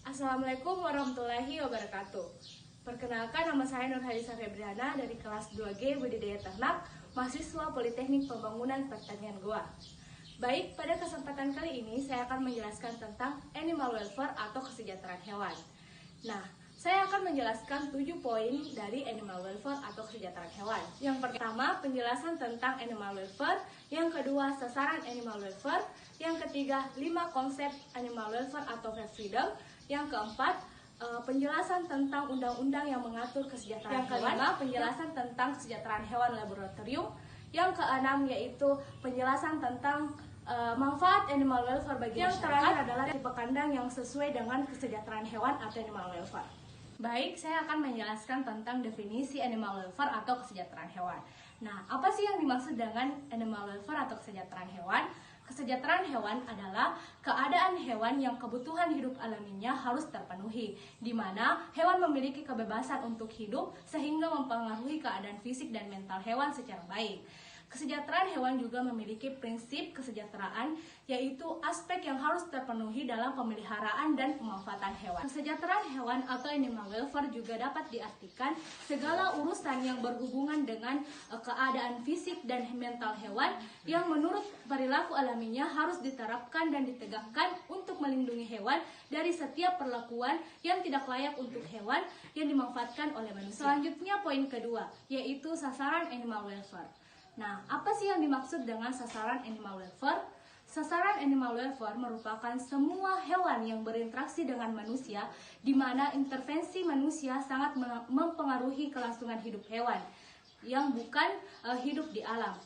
Assalamualaikum warahmatullahi wabarakatuh. Perkenalkan, nama saya Nurhalisa Febriana dari kelas 2G Budidaya Ternak, mahasiswa Politeknik Pembangunan Pertanian Goa. Baik, pada kesempatan kali ini saya akan menjelaskan tentang animal welfare atau kesejahteraan hewan. Nah, saya akan menjelaskan 7 poin dari animal welfare atau kesejahteraan hewan. Yang pertama, penjelasan tentang animal welfare. Yang kedua, sasaran animal welfare. Yang ketiga, 5 konsep animal welfare atau pet freedom. Yang keempat, penjelasan tentang undang-undang yang mengatur kesejahteraan hewan. Yang kelima, penjelasan tentang kesejahteraan hewan laboratorium. Yang keenam, yaitu penjelasan tentang manfaat animal welfare bagi masyarakat. Yang terakhir adalah tipe kandang yang sesuai dengan kesejahteraan hewan atau animal welfare. Baik, saya akan menjelaskan tentang definisi animal welfare atau kesejahteraan hewan. Nah, apa sih yang dimaksud dengan animal welfare atau kesejahteraan hewan? Kesejahteraan hewan adalah keadaan hewan yang kebutuhan hidup alaminya harus terpenuhi, di mana hewan memiliki kebebasan untuk hidup sehingga mempengaruhi keadaan fisik dan mental hewan secara baik. Kesejahteraan hewan juga memiliki prinsip kesejahteraan, yaitu aspek yang harus terpenuhi dalam pemeliharaan dan pemanfaatan hewan. Kesejahteraan hewan atau animal welfare juga dapat diartikan segala urusan yang berhubungan dengan keadaan fisik dan mental hewan yang menurut perilaku alaminya harus diterapkan dan ditegakkan untuk melindungi hewan dari setiap perlakuan yang tidak layak untuk hewan yang dimanfaatkan oleh manusia. Selanjutnya, poin kedua, yaitu sasaran animal welfare. Nah, apa sih yang dimaksud dengan sasaran animal welfare? Sasaran animal welfare merupakan semua hewan yang berinteraksi dengan manusia, di mana intervensi manusia sangat mempengaruhi kelangsungan hidup hewan yang bukan hidup di alam.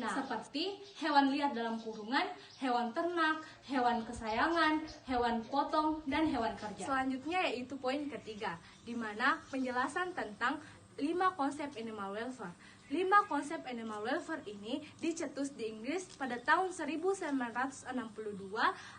Nah, seperti hewan liar dalam kurungan, hewan ternak, hewan kesayangan, hewan potong, dan hewan kerja. Selanjutnya yaitu poin ketiga, di mana penjelasan tentang 5 konsep animal welfare. 5 konsep animal welfare ini dicetus di Inggris pada tahun 1962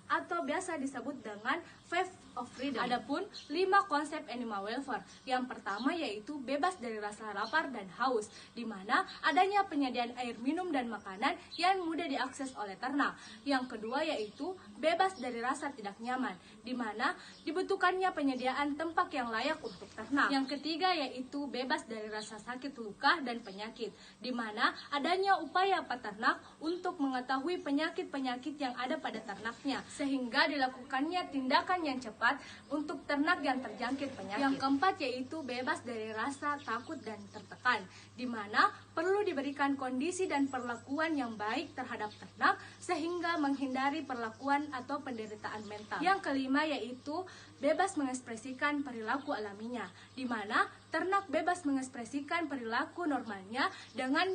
atau biasa disebut dengan Five of Freedom. Adapun 5 konsep animal welfare. Yang pertama yaitu bebas dari rasa lapar dan haus, di mana adanya penyediaan air minum dan makanan yang mudah diakses oleh ternak. Yang kedua yaitu bebas dari rasa tidak nyaman, di mana dibutuhkannya penyediaan tempat yang layak untuk ternak. Yang ketiga yaitu bebas dari rasa sakit, luka, dan penyakit, di mana adanya upaya peternak untuk mengetahui penyakit-penyakit yang ada pada ternaknya, sehingga dilakukannya tindakan yang cepat untuk ternak yang terjangkit penyakit. Yang keempat yaitu bebas dari rasa takut dan tertekan, di mana perlu diberikan kondisi dan perlakuan yang baik terhadap ternak sehingga menghindari perlakuan atau penderitaan mental. Yang kelima yaitu bebas mengekspresikan perilaku alaminya, di mana ternak bebas mengekspresikan perilaku normalnya dengan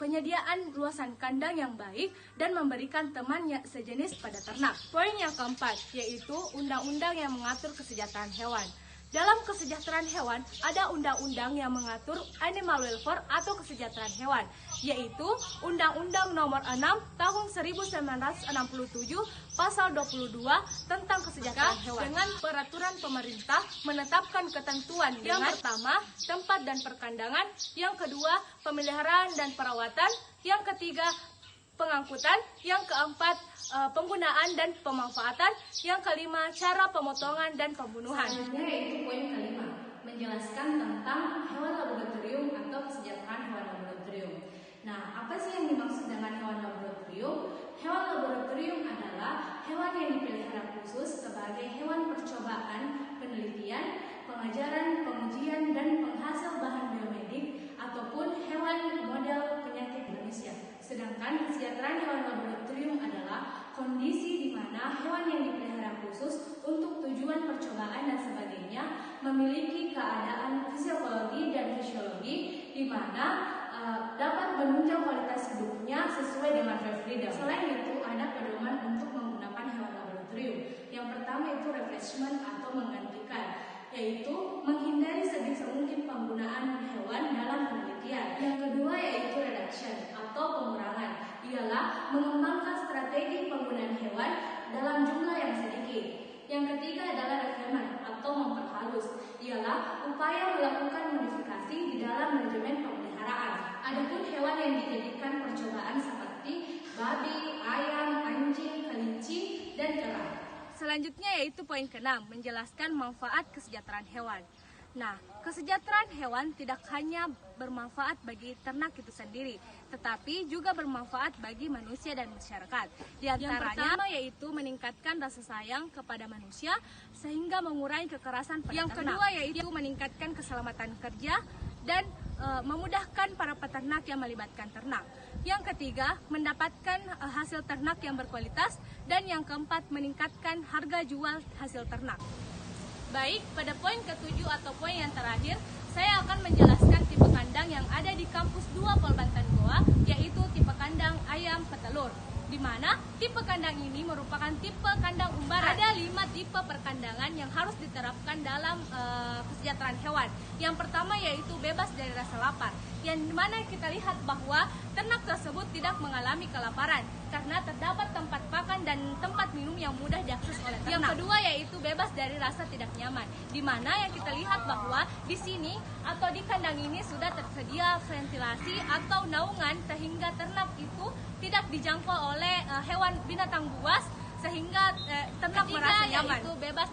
penyediaan luasan kandang yang baik dan memberikan teman sejenis pada ternak. Poin yang keempat yaitu undang-undang yang mengatur kesejahteraan hewan. Dalam kesejahteraan hewan, ada undang-undang yang mengatur animal welfare atau kesejahteraan hewan, yaitu Undang-Undang Nomor 6 Tahun 1967 Pasal 22 tentang kesejahteraan hewan. Dengan peraturan pemerintah menetapkan ketentuan yang pertama, tempat dan perkandangan, yang kedua, pemeliharaan dan perawatan, yang ketiga, pengangkutan, yang keempat, penggunaan dan pemanfaatan, yang kelima, cara pemotongan dan pembunuhan. Selanjutnya yaitu poin kelima, menjelaskan tentang hewan laboratorium atau kesejahteraan hewan laboratorium. Nah, apa sih yang dimaksud dengan hewan laboratorium? Hewan laboratorium adalah hewan yang dipelihara khusus sebagai hewan percobaan, penelitian, pengajaran, pengujian, dan penghasil bahan biomedik ataupun hewan model penyakit manusia. Sedangkan kesejahteraan hewan laboratorium adalah kondisi di mana hewan yang dipelihara khusus untuk tujuan percobaan dan sebagainya memiliki keadaan fisiologi dan fisiologi di mana dapat menunjang kualitas hidupnya sesuai dengan pet freedom. Selain itu, ada pedoman untuk menggunakan hewan laboratorium. Yang pertama itu refreshment atau menggantikan, yaitu menghindari sebisa mungkin penggunaan hewan dalam penelitian. Yang kedua yaitu reduction atau pengurangan, ialah mengembangkan strategi penggunaan hewan dalam jumlah yang sedikit. Yang ketiga adalah refinement atau memperhalus, ialah upaya melakukan modifikasi di dalam manajemen terang. Selanjutnya yaitu poin ke-6, menjelaskan manfaat kesejahteraan hewan. Nah, kesejahteraan hewan tidak hanya bermanfaat bagi ternak itu sendiri, tetapi juga bermanfaat bagi manusia dan masyarakat. Di antaranya, yang pertama yaitu meningkatkan rasa sayang kepada manusia sehingga mengurangi kekerasan pada ternak. Yang kedua yaitu meningkatkan keselamatan kerja dan memudahkan para peternak yang melibatkan ternak. Yang ketiga, mendapatkan hasil ternak yang berkualitas. Dan yang keempat, meningkatkan harga jual hasil ternak. Baik, pada poin ke-7 atau poin yang terakhir, saya akan menjelaskan tipe kandang yang ada di kampus 2 Polbantan Goa, yaitu tipe kandang ayam petelur. Di mana tipe kandang ini merupakan tipe kandang umbaran. Ada 5 tipe perkandangan yang harus diterapkan dalam kesejahteraan hewan. Yang pertama yaitu bebas dari rasa lapar, yang dimana kita lihat bahwa ternak tersebut tidak mengalami kelaparan karena terdapat tempat pakan dan tempat minum yang mudah diakses oleh ternak. Yang kedua yaitu bebas dari rasa tidak nyaman, di mana yang kita lihat bahwa di sini atau di kandang ini sudah tersedia ventilasi atau naungan sehingga ternak itu tidak dijangkau oleh hewan binatang buas sehingga ternak merasa nyaman. Yaitu bebas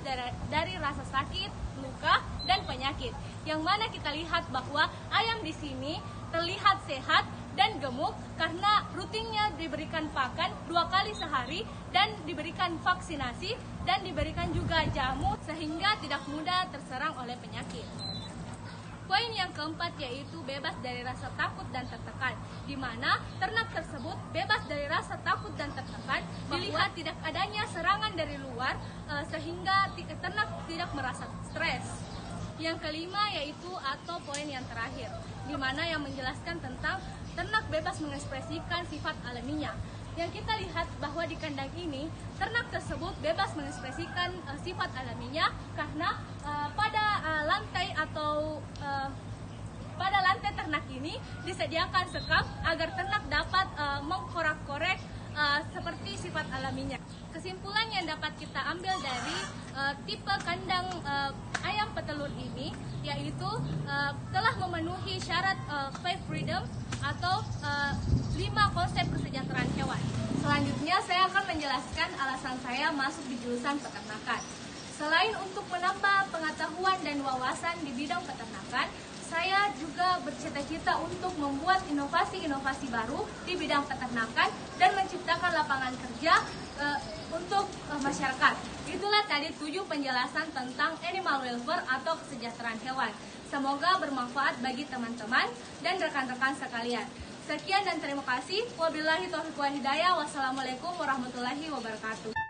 dari rasa sakit, luka, dan penyakit. Yang mana kita lihat bahwa ayam di sini terlihat sehat dan gemuk karena rutinnya diberikan pakan 2 kali sehari dan diberikan vaksinasi dan diberikan juga jamu sehingga tidak mudah terserang oleh penyakit. Poin yang keempat yaitu bebas dari rasa takut dan tertekan, di mana ternak tersebut bebas dari rasa takut dan tertekan dilihat tidak adanya serangan dari luar sehingga ternak tidak merasa stres. Yang kelima yaitu atau poin yang terakhir, di mana yang menjelaskan tentang ternak bebas mengekspresikan sifat alaminya. Yang kita lihat bahwa di kandang ini ternak tersebut bebas mengekspresikan sifat alaminya karena pada lantai atau pada lantai ternak ini disediakan sekam agar ternak dapat mengkorek-korek seperti sifat alaminya. Kesimpulan yang dapat kita ambil dari tipe kandang ayam petelur ini yaitu telah memenuhi syarat 5 freedom atau 5 konsep kesejahteraan hewan. Selanjutnya saya akan menjelaskan alasan saya masuk di jurusan peternakan. Selain untuk menambah pengetahuan dan wawasan di bidang peternakan, saya juga bercita-cita untuk membuat inovasi-inovasi baru di bidang peternakan dan menciptakan lapangan kerja untuk masyarakat. Itulah tadi 7 penjelasan tentang animal welfare atau kesejahteraan hewan. Semoga bermanfaat bagi teman-teman dan rekan-rekan sekalian. Sekian dan terima kasih. Wabillahi taufiq wal hidayah. Wassalamualaikum warahmatullahi wabarakatuh.